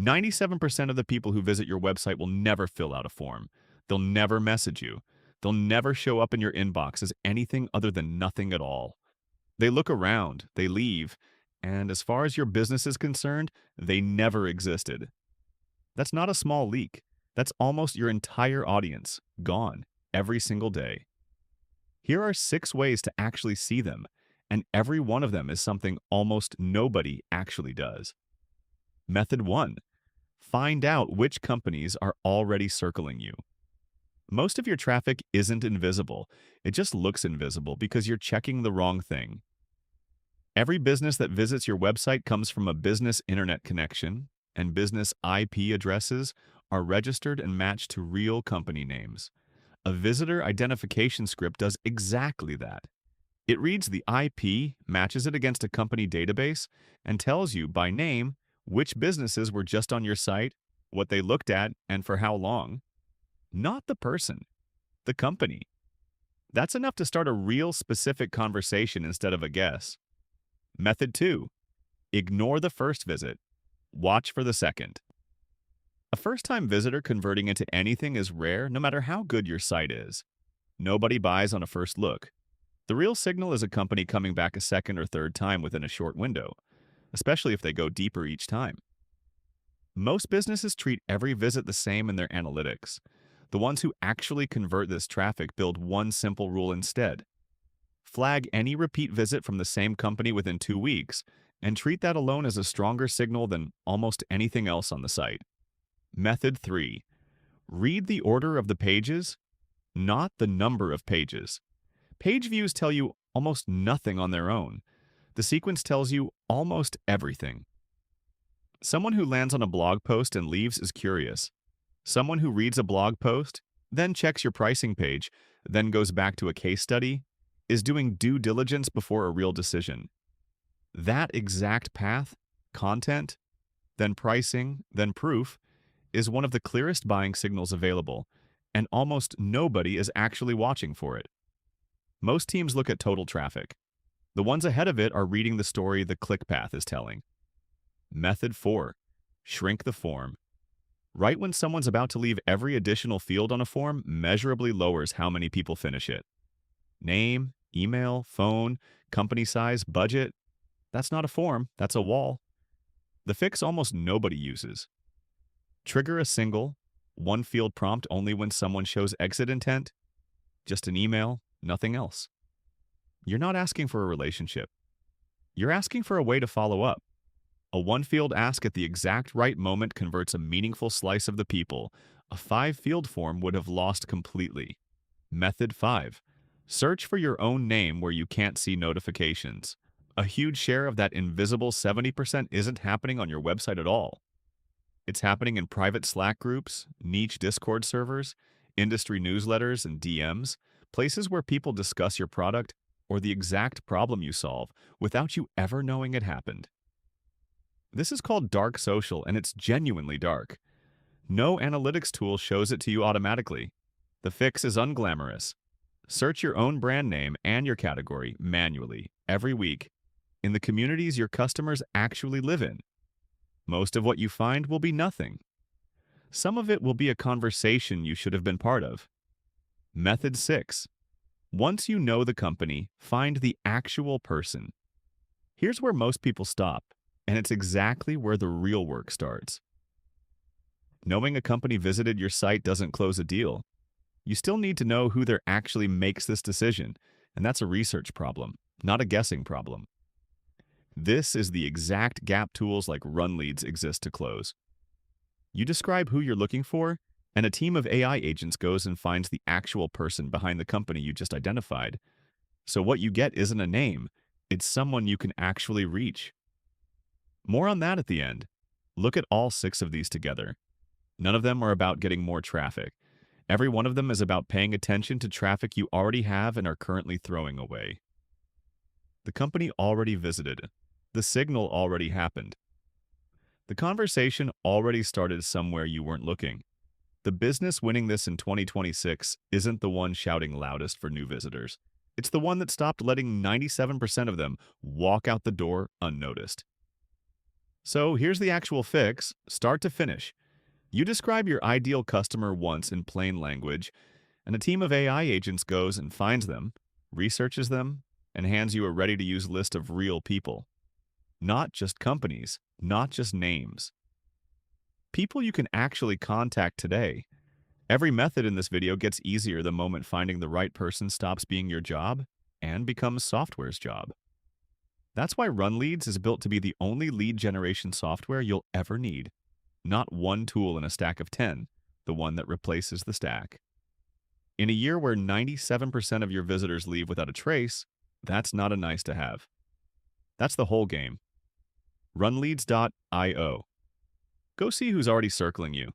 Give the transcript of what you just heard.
97% of the people who visit your website will never fill out a form. They'll never message you. They'll never show up in your inbox as anything other than nothing at all. They look around, they leave, and as far as your business is concerned, they never existed. That's not a small leak. That's almost your entire audience, gone, every single day. Here are 6 ways to actually see them, and every one of them is something almost nobody actually does. Method 1. Find out which companies are already circling you. Most of your traffic isn't invisible. It just looks invisible because you're checking the wrong thing. Every business that visits your website comes from a business internet connection, and business IP addresses are registered and matched to real company names. A visitor identification script does exactly that. It reads the IP, matches it against a company database, and tells you by name which businesses were just on your site, what they looked at, and for how long. Not the person, the company. That's enough to start a real specific conversation instead of a guess. Method 2. Ignore the first visit. Watch for the second. A first-time visitor converting into anything is rare, no matter how good your site is. Nobody buys on a first look. The real signal is a company coming back a second or third time within a short window, especially if they go deeper each time. Most businesses treat every visit the same in their analytics. The ones who actually convert this traffic build one simple rule instead. Flag any repeat visit from the same company within 2 weeks, and treat that alone as a stronger signal than almost anything else on the site. Method 3. Read the order of the pages, not the number of pages. Page views tell you almost nothing on their own. The sequence tells you almost everything. Someone who lands on a blog post and leaves is curious. Someone who reads a blog post, then checks your pricing page, then goes back to a case study, is doing due diligence before a real decision. That exact path, content, then pricing, then proof, is one of the clearest buying signals available, and almost nobody is actually watching for it. Most teams look at total traffic. The ones ahead of it are reading the story the click path is telling. Method 4. Shrink the form. Right when someone's about to leave, every additional field on a form measurably lowers how many people finish it. Name, email, phone, company size, budget. That's not a form, that's a wall. The fix almost nobody uses. Trigger a single, one field prompt only when someone shows exit intent. Just an email, nothing else. You're not asking for a relationship. You're asking for a way to follow up. A one-field ask at the exact right moment converts a meaningful slice of the people. A 5-field form would have lost completely. Method 5. Search for your own name where you can't see notifications. A huge share of that invisible 70% isn't happening on your website at all. It's happening in private Slack groups, niche Discord servers, industry newsletters and DMs, places where people discuss your product or the exact problem you solve without you ever knowing it happened. This is called dark social, and it's genuinely dark. No analytics tool shows it to you automatically. The fix is unglamorous. Search your own brand name and your category manually every week in the communities your customers actually live in. Most of what you find will be nothing. Some of it will be a conversation you should have been part of. Method 6. Once you know the company, find the actual person. Here's where most people stop, and it's exactly where the real work starts. Knowing a company visited your site doesn't close a deal. You still need to know who there actually makes this decision, and that's a research problem, not a guessing problem. This is the exact gap tools like Run Leads exist to close. You describe who you're looking for, and a team of AI agents goes and finds the actual person behind the company you just identified. So what you get isn't a name, it's someone you can actually reach. More on that at the end. Look at all 6 of these together. None of them are about getting more traffic. Every one of them is about paying attention to traffic you already have and are currently throwing away. The company already visited. The signal already happened. The conversation already started somewhere you weren't looking. The business winning this in 2026 isn't the one shouting loudest for new visitors. It's the one that stopped letting 97% of them walk out the door unnoticed. So here's the actual fix, start to finish. You describe your ideal customer once in plain language, and a team of AI agents goes and finds them, researches them, and hands you a ready-to-use list of real people. Not just companies, not just names. People you can actually contact today. Every method in this video gets easier the moment finding the right person stops being your job and becomes software's job. That's why RunLeads is built to be the only lead generation software you'll ever need. Not one tool in a stack of 10, the one that replaces the stack. In a year where 97% of your visitors leave without a trace, that's not a nice to have. That's the whole game. Runleads.io. Go see who's already circling you.